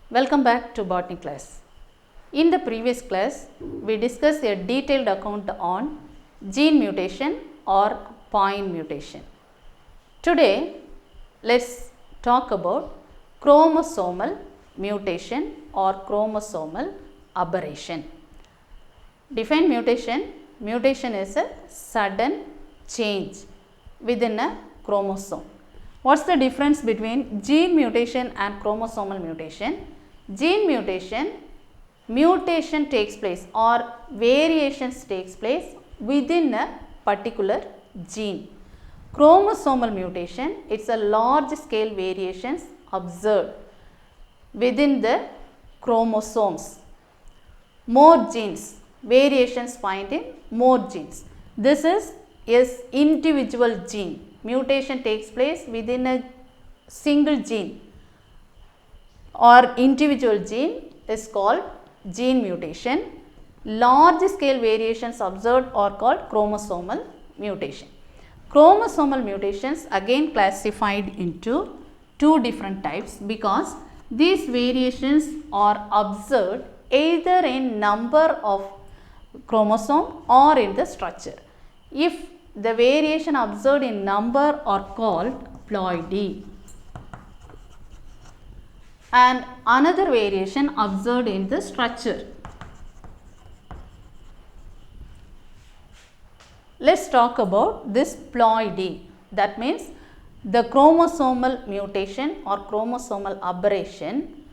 Welcome back to botany class. In the previous class, we discussed a detailed account on gene mutation or point mutation. Today, let's talk about chromosomal mutation or chromosomal aberration. Define mutation. Mutation is a sudden change within a chromosome. What's the difference between gene mutation and chromosomal mutation? Gene mutation takes place or variations takes place within a particular gene. Chromosomal mutation, it's a large scale variations observed within the chromosomes. More genes, variations find in more genes. This is individual gene. Mutation takes place within a single gene or individual gene is called gene mutation. Large scale variations observed are called chromosomal mutation. Chromosomal mutations again classified into two different types because these variations are observed either in number of chromosome or in the structure. If the variation observed in number are called ploidy and another variation observed in the structure. Let's talk about this ploidy. That means the chromosomal mutation or chromosomal aberration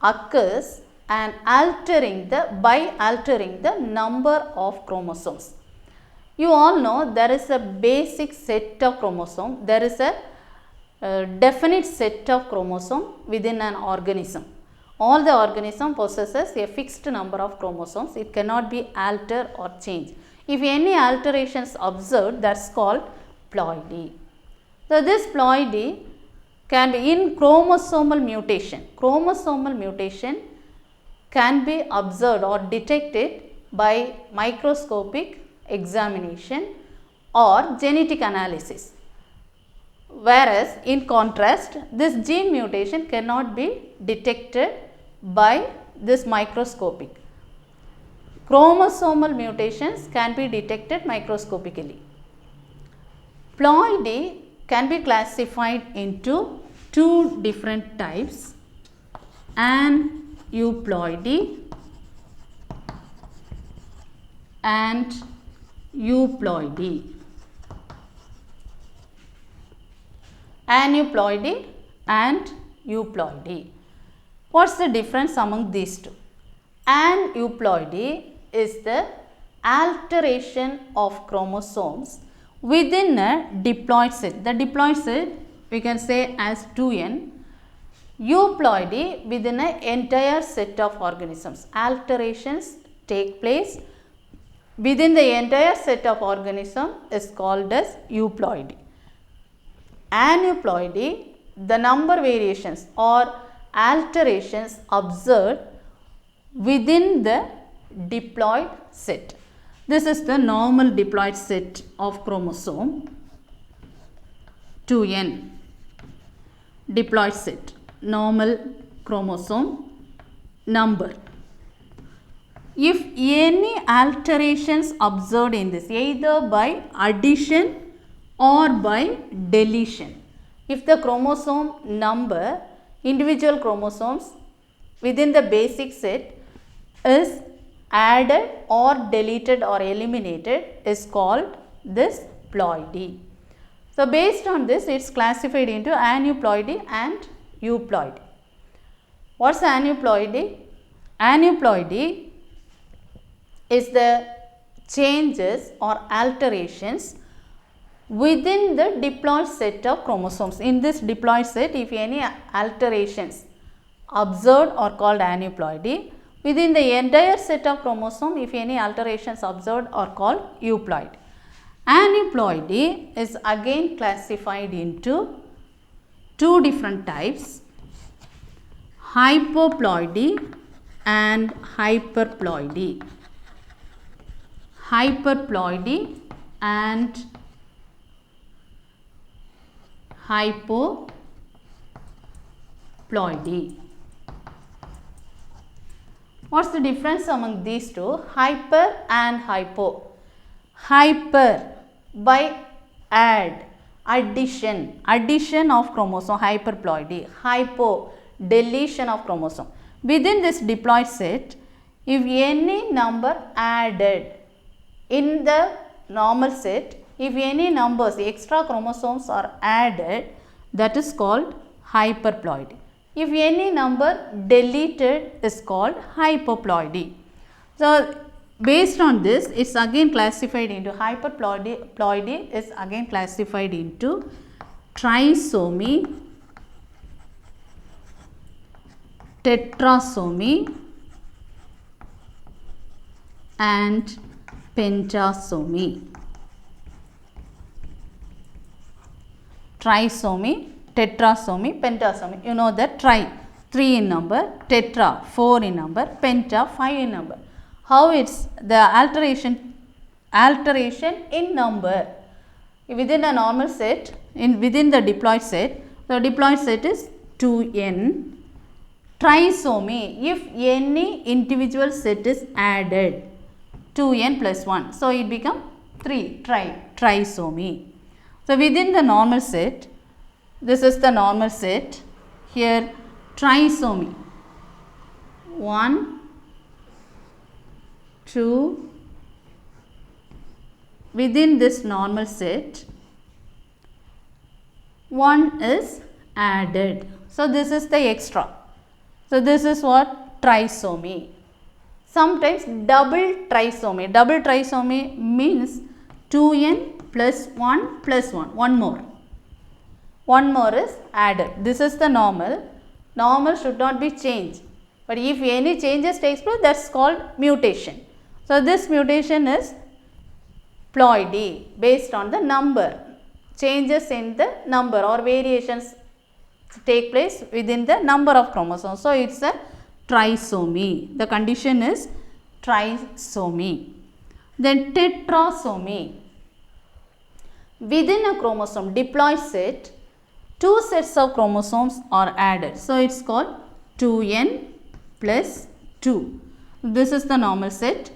occurs and by altering the number of chromosomes. You all know there is a basic set of chromosomes. There is a definite set of chromosomes within an organism. All the organism possesses a fixed number of chromosomes. It cannot be altered or changed. If any alterations observed, that's called ploidy. So this ploidy can be in chromosomal mutation. Chromosomal mutation can be observed or detected by microscopic examination or genetic analysis. Whereas in contrast, this gene mutation cannot be detected by this microscopic. Chromosomal mutations can be detected microscopically. Ploidy can be classified into two different types, aneuploidy and euploidy. Aneuploidy and euploidy. What's the difference among these two? Aneuploidy is the alteration of chromosomes within a diploid set. The diploid set we can say as 2n. Euploidy within an entire set of organisms. Alterations take place within the entire set of organism is called as euploidy. Aneuploidy, the number variations or alterations observed within the diploid set. This is the normal diploid set of chromosome 2n. Diploid set, normal chromosome number. If any alterations observed in this, either by addition or by deletion, if the chromosome number, individual chromosomes within the basic set is added or deleted or eliminated, is called this ploidy. So based on this, it's classified into aneuploidy and euploidy. What's aneuploidy? Aneuploidy is the changes or alterations within the diploid set of chromosomes. In this diploid set, if any alterations observed are called aneuploidy. Within the entire set of chromosome, if any alterations observed are called euploidy. Aneuploidy is again classified into two different types, hypoploidy and hyperploidy. Hyperploidy and hypoploidy. What's the difference among these two? Hyper and hypo. Hyper by addition of chromosome, hyperploidy. Hypo, deletion of chromosome. Within this diploid set, if any number added in the normal set, if any numbers, extra chromosomes are added, that is called hyperploidy. If any number deleted is called hypoploidy. So, based on this, it is again classified into hyperploidy. Ploidy is again classified into trisomy, tetrasomy and pentasomy. Trisomy, tetrasomy, pentasomy. You know that tri, 3 in number, tetra, 4 in number, penta, 5 in number. How it's the alteration in number. Within a normal set, within the diploid set, the diploid set is 2n. Trisomy, if any individual set is added, 2n plus 1. So, it becomes 3, trisomy. So, within the normal set, this is the normal set. Here, trisomy 1, 2, within this normal set, 1 is added. So, this is the extra. So, this is what trisomy. Sometimes double trisomy. Double trisomy means 2n plus 1 plus 1. One more. One more is added. This is the normal. Normal should not be changed. But if any changes takes place, that is called mutation. So, this mutation is ploidy based on the number. Changes in the number or variations take place within the number of chromosomes. So, it is a trisomy. The condition is trisomy. Then tetrasomy. Within a chromosome diploid set, 2 sets of chromosomes are added. So, it is called 2n plus 2. This is the normal set.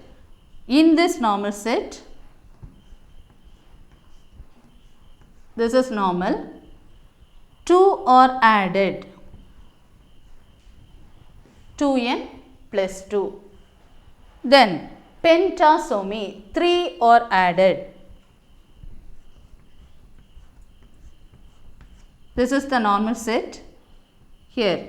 In this normal set, this is normal, 2 are added, 2n plus 2. Then pentasomy, 3 are added. This is the normal set. Here,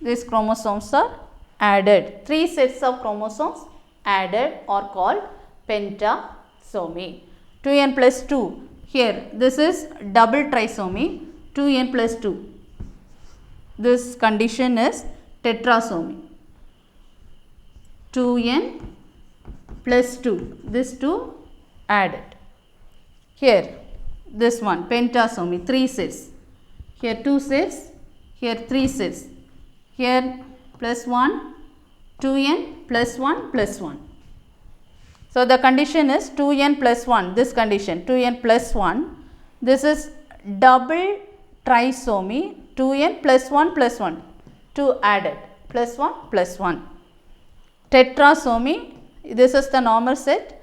these chromosomes are added. 3 sets of chromosomes added are called pentasomy. 2n plus 2. Here, this is double trisomy, 2n plus 2. This condition is tetrasomy. 2n plus 2. This 2 added. Here, this one pentasomy, 3 sets. Here 2 sets, here 3 sets. Here plus 1, 2n plus 1 plus 1. So, the condition is 2n plus 1, this condition 2n plus 1. This is double trisomy, 2n plus 1 plus 1, 2 added, plus 1 plus 1. Tetrasomy, this is the normal set,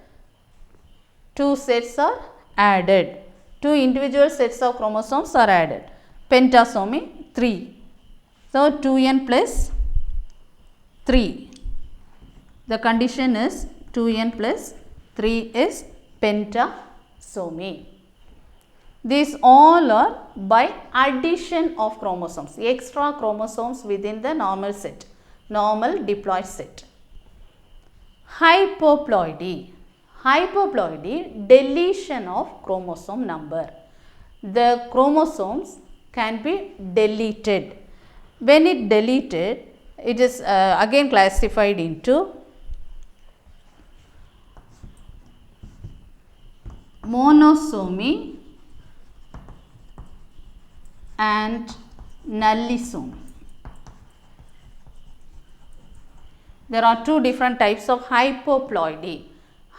2 sets are added, 2 individual sets of chromosomes are added. Pentasomy, 3. So, 2n plus 3. The condition is 2n plus 3 is pentasomy. These all are by addition of chromosomes, extra chromosomes within the normal set, normal diploid set. Hypoploidy. Hypoploidy, deletion of chromosome number. The chromosomes can be deleted. When it deleted, it is again classified into monosomy and nullisomy. There are 2 different types of hypoploidy.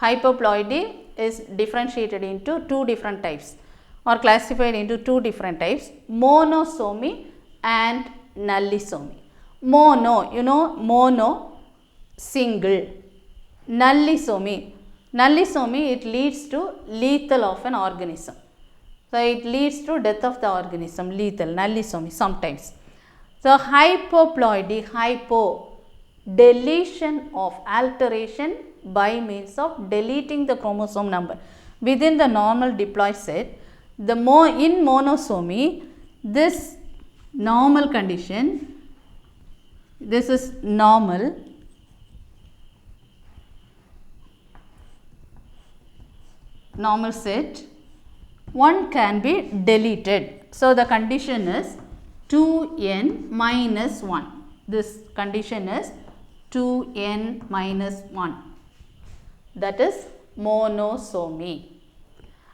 Hypoploidy is differentiated into 2 different types or classified into 2 different types, monosomy and nullisomy. Mono, you know, mono, single. Nullisomy. Nullisomy, it leads to lethal of an organism. So, it leads to death of the organism, lethal, nullisomy sometimes. So, hypoploidy, hypo, deletion of alteration by means of deleting the chromosome number. Within the normal diploid set, in monosomy, this normal condition, this is normal, normal set, one can be deleted. So, the condition is 2n minus 1. This condition is 2n minus 1. That is monosomy.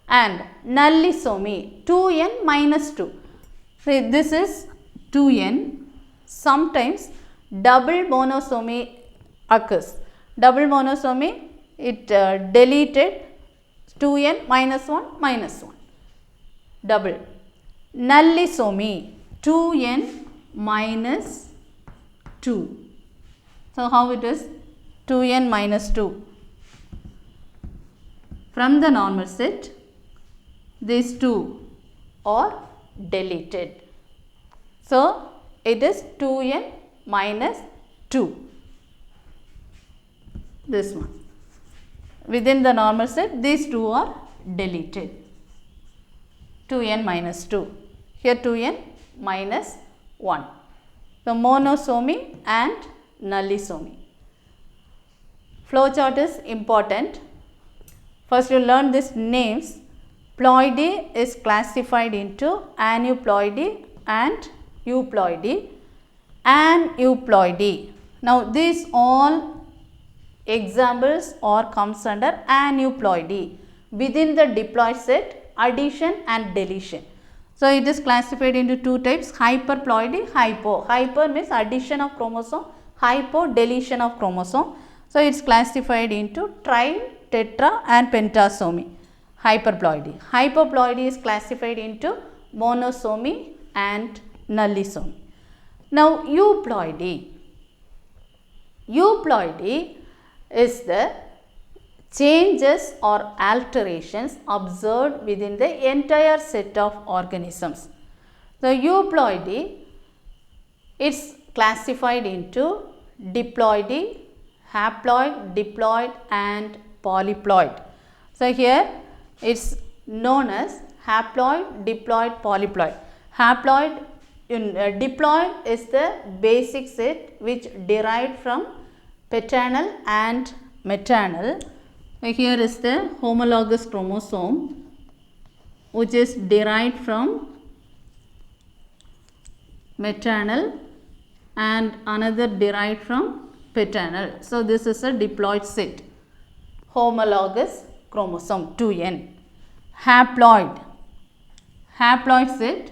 And nullisomy, 2n minus 2. So, this is 2n. Sometimes double monosomy occurs. Double monosomy, it deleted 2n minus 1 minus 1. Double. Nullisomy, 2n minus 2. So, how it is? 2n minus 2. From the normal set, these two are deleted. So, it is 2n minus 2. This one. Within the normal set, these two are deleted. 2n minus 2. Here 2n minus 1. So, monosomy and nullisomy. Flowchart is important. First, you learn these names. Ploidy is classified into aneuploidy and euploidy. Aneuploidy. Now, these all examples or comes under aneuploidy. Within the diploid set, addition and deletion. So, it is classified into two types, hyperploidy, hypo. Hyper means addition of chromosome, hypo deletion of chromosome. So, it is classified into tri, tetra and pentasomy, hyperploidy. Hypoploidy is classified into monosomy and nullisomy. Now, euploidy. Euploidy is the changes or alterations observed within the entire set of organisms. So, euploidy, it's classified into diploidy, haploid, diploid and polyploid. So, here it's known as haploid, diploid, polyploid. Haploid, diploid is the basic set which derived from paternal and maternal. Here is the homologous chromosome which is derived from maternal and another derived from paternal. So, this is a diploid set, homologous chromosome 2n. Haploid, haploid set,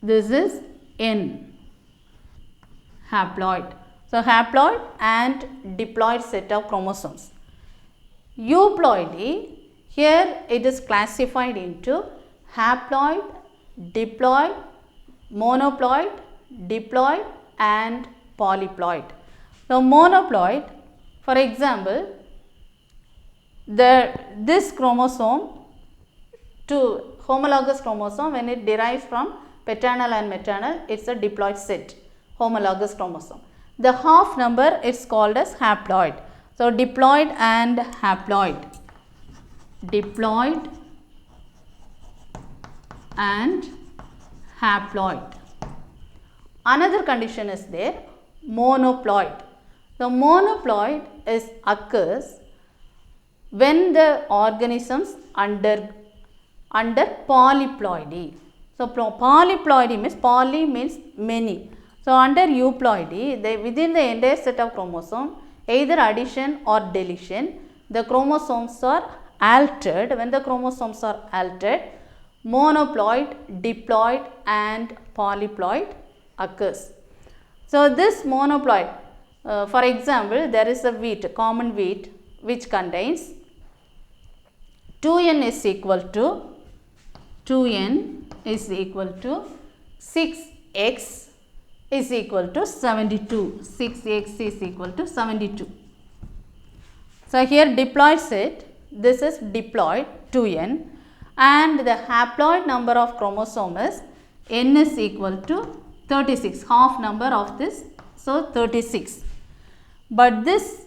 this is n, haploid. So, haploid and diploid set of chromosomes. Euploidy, here it is classified into haploid, diploid, monoploid, diploid and polyploid. So, monoploid, for example, this chromosome to homologous chromosome, when it derives from paternal and maternal, it is a diploid set, homologous chromosome. The half number is called as haploid. So, diploid and haploid, diploid and haploid. Another condition is there, monoploid. The monoploid occurs when the organisms under polyploidy. So, polyploidy means, poly means many. So, under euploidy, within the entire set of chromosomes, either addition or deletion, the chromosomes are altered. When the chromosomes are altered, monoploid, diploid and polyploid occurs. So, this monoploid, for example, there is a wheat, common wheat, which contains 2n is equal to 6x is equal to 72. 6x is equal to 72. So, here diploid set, this is diploid 2n, and the haploid number of chromosome is n is equal to 36, half number of this, so 36. But this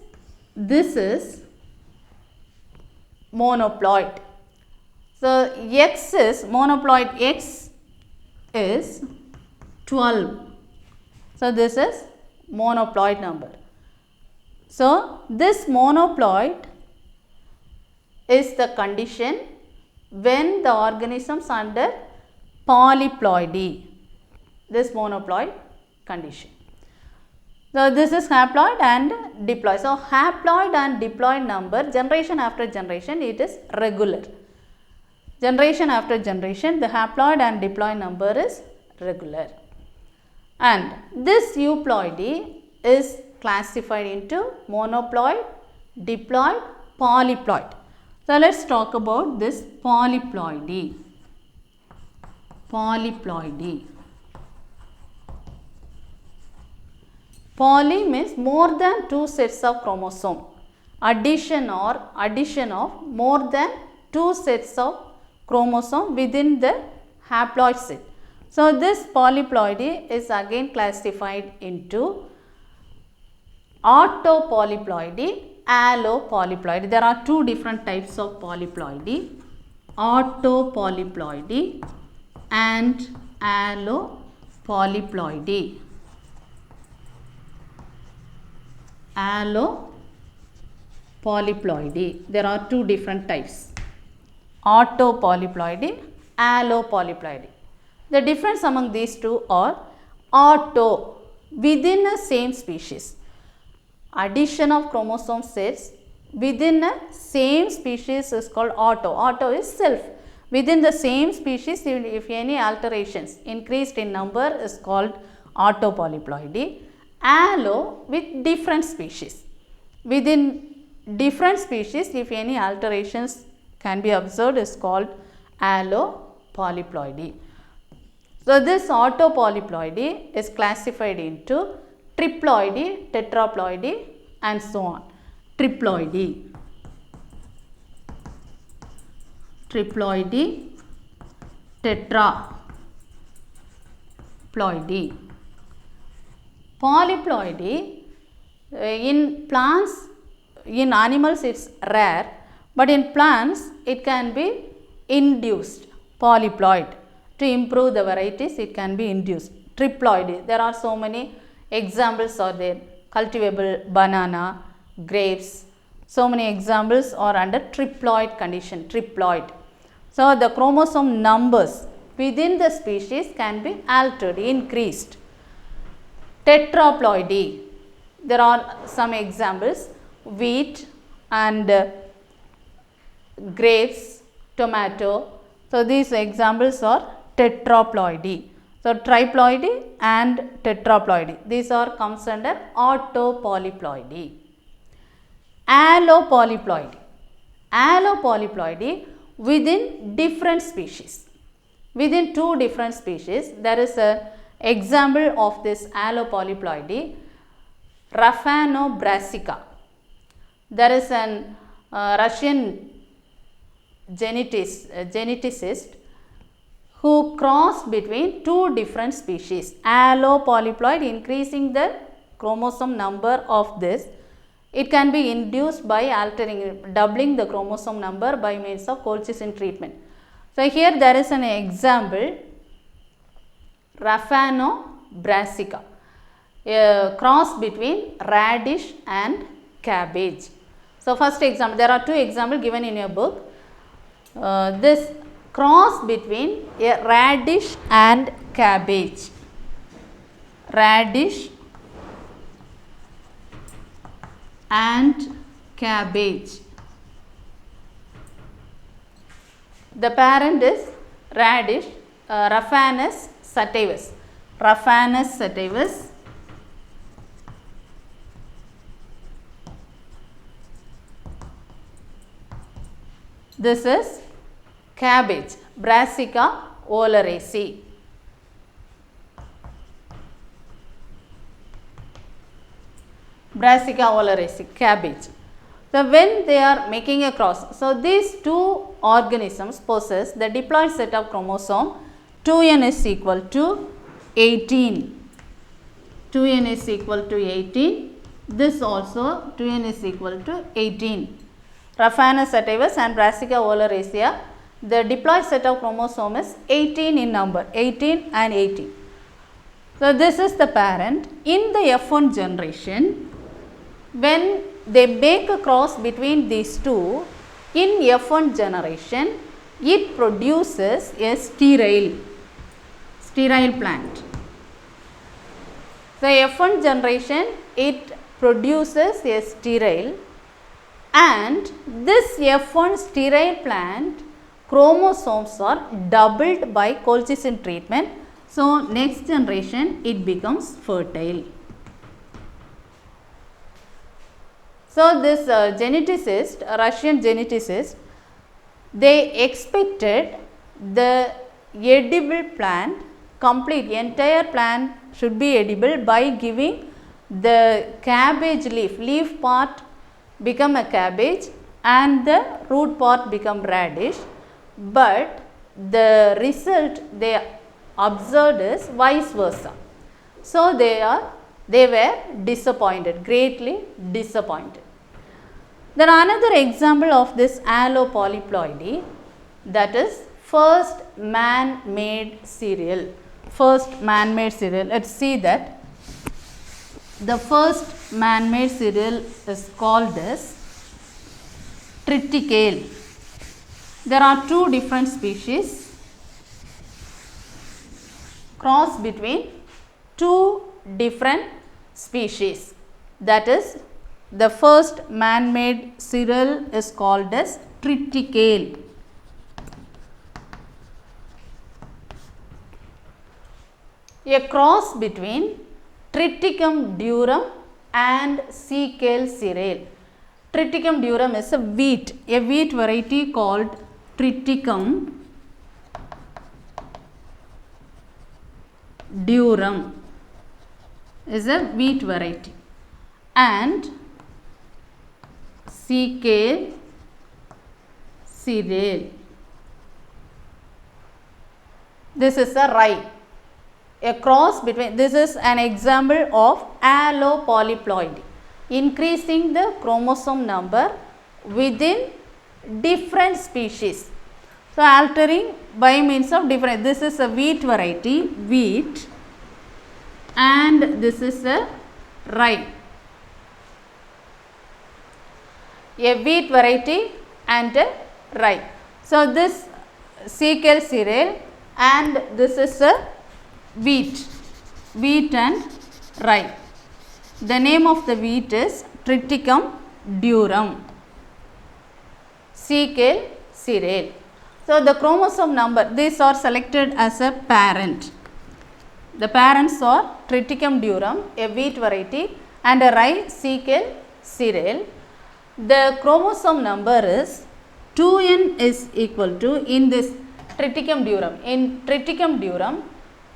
is monoploid. So, X is monoploid, X is 12. So, this is monoploid number. So, this monoploid is the condition when the organisms under polyploidy, this monoploid condition. So, this is haploid and diploid. So, haploid and diploid number generation after generation it is regular. Generation after generation the haploid and diploid number is regular. And this euploidy is classified into monoploid, diploid, polyploid. So, let us talk about this polyploidy. Polyploidy. Poly means more than 2 sets of chromosome. Addition of more than 2 sets of chromosome within the haploid set. So, this polyploidy is again classified into autopolyploidy, allopolyploidy. There are two different types of polyploidy, autopolyploidy and allopolyploidy. Allopolyploidy. There are two different types, autopolyploidy, allopolyploidy. The difference among these two are auto, within a same species. Addition of chromosome sets within a same species is called auto. Auto is self. Within the same species, if any alterations increased in number is called autopolyploidy. Allo with different species. Within different species, if any alterations can be observed is called allopolyploidy. So, this autopolyploidy is classified into triploidy, tetraploidy and so on. Triploidy, triploidy, tetraploidy. Polyploidy, in plants, in animals it is rare, but in plants it can be induced. Polyploid, to improve the varieties it can be induced. Triploidy, there are so many examples are there, cultivable banana, grapes, so many examples are under triploid condition, triploid. So, the chromosome numbers within the species can be altered, increased. Tetraploidy, there are some examples, wheat and grapes, tomato. So, these examples are tetraploidy. So, triploidy and tetraploidy, these are comes under autopolyploidy. Allopolyploidy, allopolyploidy within different species. Within two different species, there is a example of this allopolyploidy, Raphanobrassica. There is an Russian geneticist who crossed between two different species, allopolyploid, increasing the chromosome number of this. It can be induced by altering, doubling the chromosome number by means of colchicine treatment. So, here there is an example, Raphanobrassica, a cross between radish and cabbage. So, first example, there are two examples given in your book. This cross between a radish and cabbage. Radish and cabbage. The parent is radish, Raphanus sativus. Raphanus sativus. This is cabbage, Brassica oleracea. Brassica oleracea, cabbage. So when they are making a cross, so these two organisms possess the diploid set of chromosome 2n is equal to 18. 2n is equal to 18. This also 2n is equal to 18. Raphanus sativus and Brassica oleracea, the diploid set of chromosome is 18 in number, 18 and 18. So this is the parent. In the F1 generation, when they make a cross between these two, in F1 generation, it produces a sterile plant. So F1 generation, it produces a sterile, and this F1 sterile plant chromosomes are doubled by colchicine treatment. So next generation it becomes fertile. So this geneticist, Russian geneticist, they expected the edible plant, complete entire plant should be edible by giving the cabbage leaf part become a cabbage and the root part become radish, but the result they observed is vice versa. So they were disappointed, greatly disappointed. Then another example of this allopolyploidy, that is first man-made cereal. First man-made cereal. Let's see that the first man-made cereal is called as triticale. There are two different species, cross between two different species. That is, the first man-made cereal is called as triticale. A cross between Triticum durum and Secale cereal. Triticum durum is a wheat variety called Triticum durum is a wheat variety, and Secale cereal, this is a rye. A cross between, this is an example of allopolyploidy, increasing the chromosome number within different species. So altering by means of different, this is a wheat variety, wheat, and this is a rye. A wheat variety and a rye. So this Secale cereal, and this is a wheat and rye. The name of the wheat is Triticum durum, Secale cereal. So the chromosome number, these are selected as a parent. The parents are Triticum durum, a wheat variety, and a rye Secale cereal. The chromosome number is 2n is equal to, in this Triticum durum,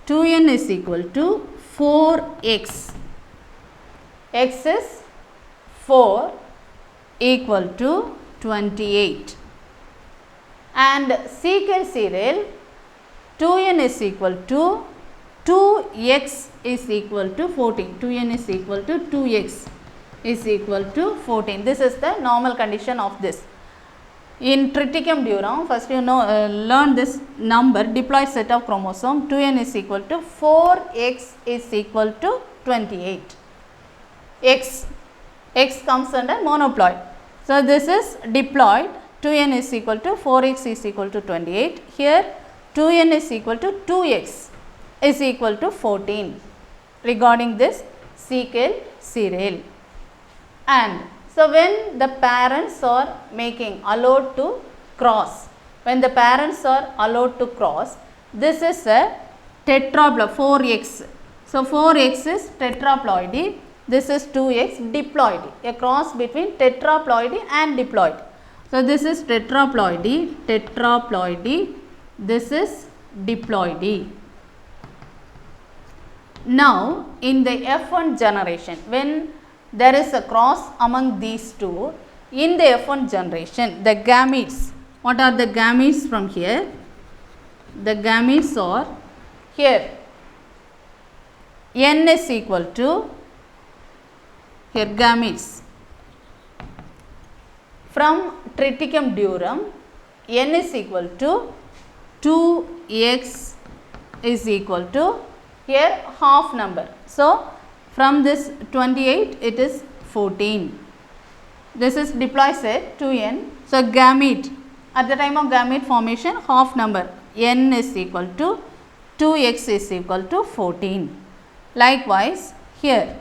2n is equal to 4x. X is 4 equal to 28. And Secale cereal, 2n is equal to 2x is equal to 14. 2n is equal to 2x is equal to 14. This is the normal condition of this. In Triticum durum, first you know learn this number, diploid set of chromosome, 2n is equal to 4x is equal to 28. X comes under monoploid. So this is diploid, 2n is equal to 4x is equal to 28. Here 2n is equal to 2x is equal to 14 regarding this Secale cereal. And so when the parents are allowed to cross, this is a tetraploid, 4x. So 4x is tetraploidy, this is 2x diploidy, a cross between tetraploidy and diploid. So this is tetraploidy, this is diploidy. Now in the F1 generation, when there is a cross among these two in the F1 generation. The gametes, what are the gametes from here? The gametes are here n is equal to, here gametes from triticum durum, n is equal to 2x is equal to, here half number. So, from this 28 it is 14. This is diploid set 2n. So, gamete, at the time of gamete formation, half number n is equal to 2x is equal to 14. Likewise, here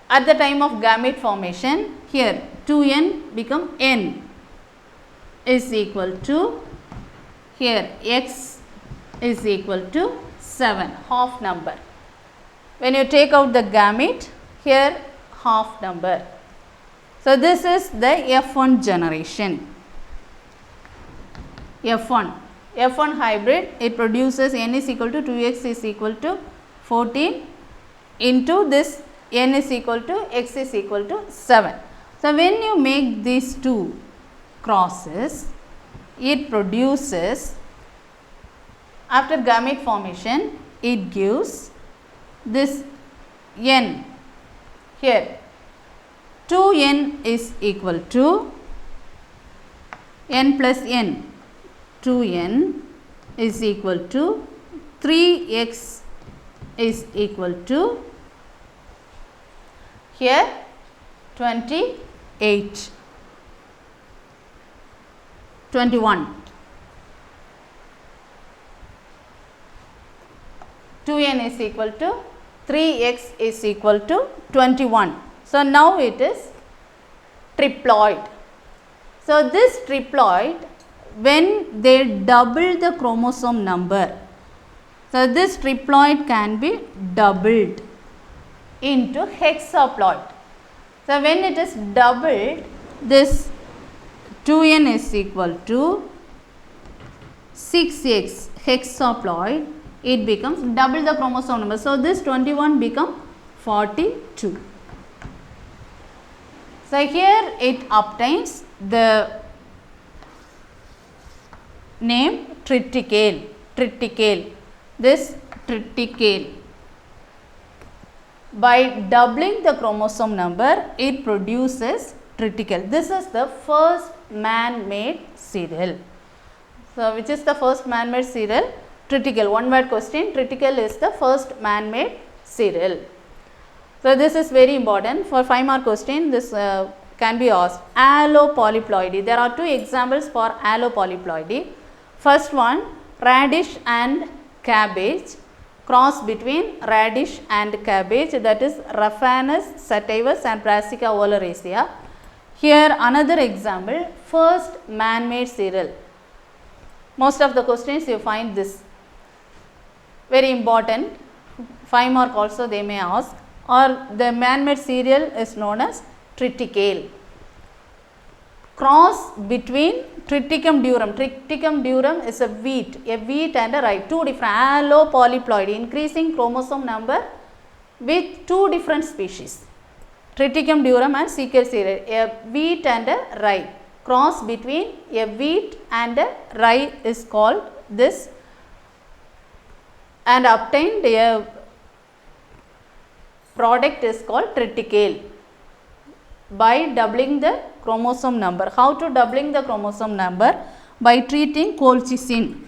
at the time of gamete formation, here 2n become n is equal to, here x is equal to 7, half number. When you take out the gamete, here half number. So, this is the F1 generation. F1 hybrid, it produces n is equal to 2x is equal to 14 into this n is equal to x is equal to 7. So, when you make these two crosses, it produces, after gamete formation, it gives this n, here 2n is equal to n plus n, 2n is equal to 3x is equal to, here 21. 2n is equal to 3x is equal to 21. So, now it is triploid. So, this triploid, when they double the chromosome number, so this triploid can be doubled into hexaploid. So, when it is doubled, this 2n is equal to 6x hexaploid, it becomes double the chromosome number. So, this 21 become 42. So, here it obtains the name triticale, this triticale. By doubling the chromosome number, it produces triticale. This is the first man-made serial. So, which is the first man-made serial? Triticale. One word question, triticale is the first man-made serial. So, this is very important. For 5 mark question, this can be asked. Allopolyploidy. There are two examples for allopolyploidy. First one, radish and cabbage, cross between radish and cabbage, that is Raphanus sativus and Brassica oleracea. Here another example, first man-made cereal. Most of the questions you find this. Very important, 5 mark also they may ask, or the man-made cereal is known as triticale. Cross between triticum durum. Triticum durum is a wheat and a rye, two different allopolyploidy, increasing chromosome number with two different species. Triticum durum and Seeker cereal, a wheat and a rye. Cross between a wheat and a rye is called this, and obtained a product is called triticale by doubling the chromosome number. How to doubling the chromosome number? By treating colchicine.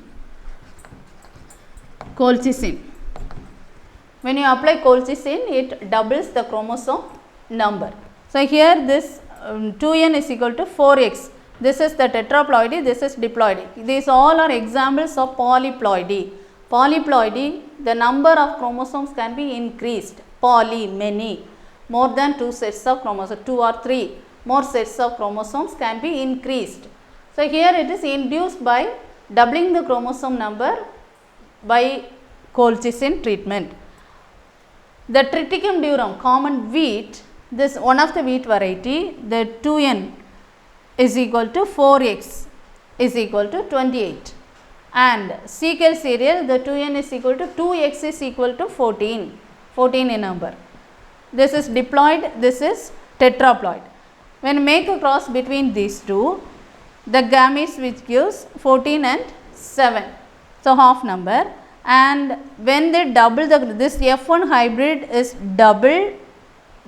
When you apply colchicine, it doubles the chromosome number. So, here this 2n is equal to 4x. This is the tetraploidy, this is diploidy. These all are examples of polyploidy. Polyploidy, the number of chromosomes can be increased. Poly, many. More than 2 sets of chromosomes, 2 or 3 more sets of chromosomes can be increased. So, here it is induced by doubling the chromosome number by colchicine treatment. The triticum durum, common wheat, this one of the wheat variety, the 2n is equal to 4x is equal to 28, and Seeker cereal, the 2n is equal to 2x is equal to 14 in number. This is diploid, this is tetraploid. When make a cross between these two, the gametes which gives 14 and 7. So, half number, and when they double this F1 hybrid is doubled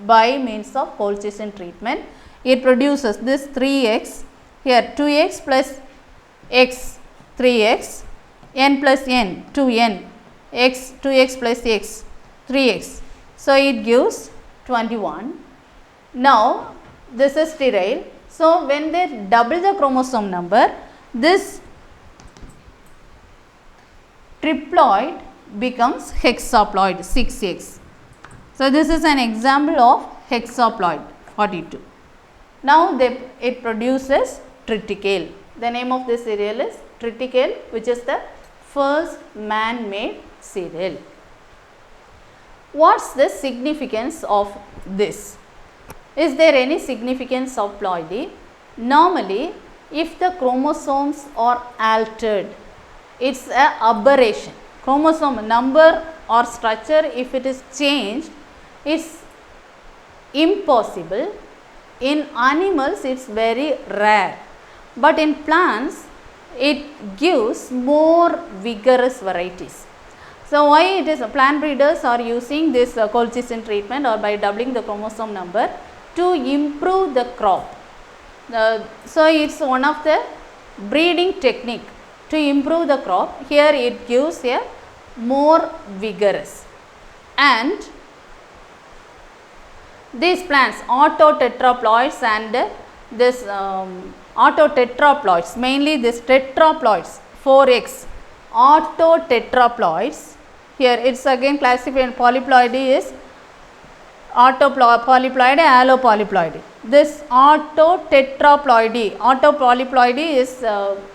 by means of Colchicine treatment, it produces this 3x, here 2x plus x 3x, n plus n 2n, x 2x plus x 3x. So, it gives 21. Now, this is sterile. So, when they double the chromosome number, this triploid becomes hexaploid 6x. So, this is an example of hexaploid 42. Now, it produces triticale. The name of this cereal is triticale, which is the first man-made cereal. What is the significance of this? Is there any significance of ploidy? Normally, if the chromosomes are altered, it is an aberration. Chromosome number or structure, if it is changed, is impossible. In animals, it is very rare, but in plants, it gives more vigorous varieties. So, why it is plant breeders are using this colchicine treatment or by doubling the chromosome number to improve the crop. So, it is one of the breeding technique to improve the crop. Here it gives a more vigorous, and these plants autotetraploids and this autotetraploids, mainly this tetraploids 4x autotetraploids. Here it is again classified polyploidy is autopolyploidy, allopolyploidy. This autopolyploidy is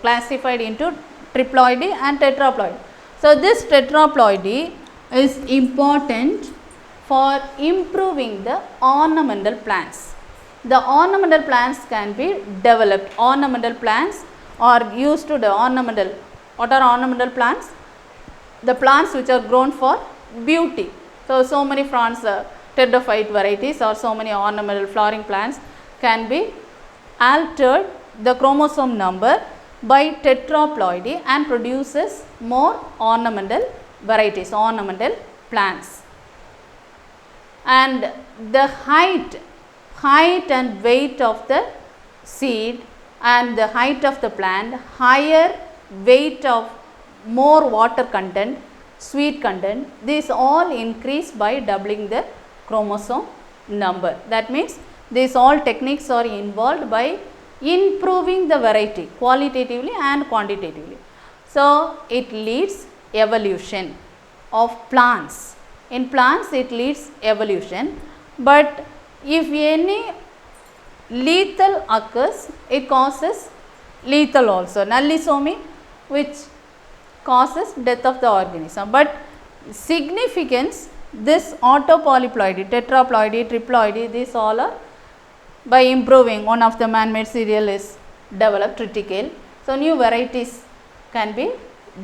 classified into triploidy and tetraploidy. So, this tetraploidy is important for improving the ornamental plants. The ornamental plants can be developed. Ornamental plants are used to the ornamental. What are ornamental plants? The plants which are grown for beauty. So many plants, pteridophyte varieties or so many ornamental flowering plants can be altered the chromosome number by tetraploidy and produces more ornamental varieties, ornamental plants. And the height and weight of the seed and the height of the plant, higher weight of more water content, sweet content, these all increase by doubling the chromosome number. That means, these all techniques are involved by improving the variety qualitatively and quantitatively. So, it leads evolution of plants. In plants, it leads evolution, but if any lethal occurs, it causes lethal also, nullisomy, which causes death of the organism. But significance, this autopolyploidy, tetraploidy, triploidy, these all are by improving one of the man-made cereal is developed, triticale. So, new varieties can be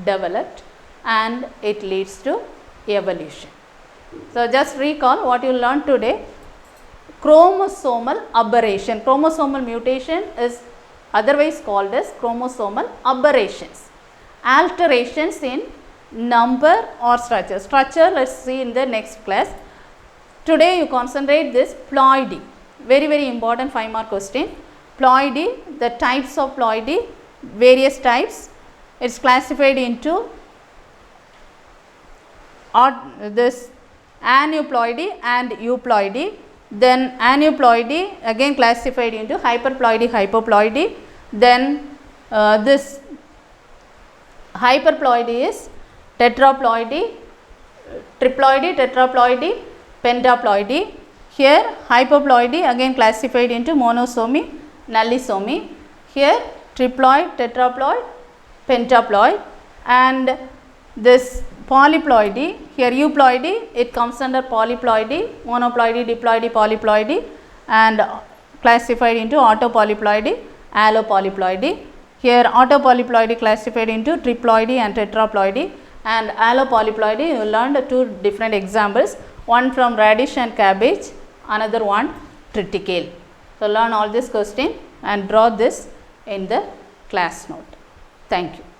developed and it leads to evolution. So, just recall what you learned today. Chromosomal aberration, chromosomal mutation is otherwise called as chromosomal aberrations. Alterations in number or structure. Structure, let us see in the next class. Today you concentrate this ploidy, very important 5-mark question. Ploidy, the types of ploidy, various types. It is classified into this aneuploidy and euploidy. Then aneuploidy again classified into hyperploidy, hypoploidy. Then this hyperploidy is tetraploidy, triploidy, tetraploidy, pentaploidy. Here hypoploidy again classified into monosomy, nullisomy. Here triploid, tetraploid, pentaploid, and this polyploidy, here euploidy, it comes under polyploidy, monoploidy, diploidy, polyploidy, and classified into autopolyploidy, allopolyploidy. Here autopolyploidy classified into triploidy and tetraploidy, and allopolyploidy you learned two different examples, one from radish and cabbage, another one triticale. So, learn all this question and draw this in the class note. Thank you.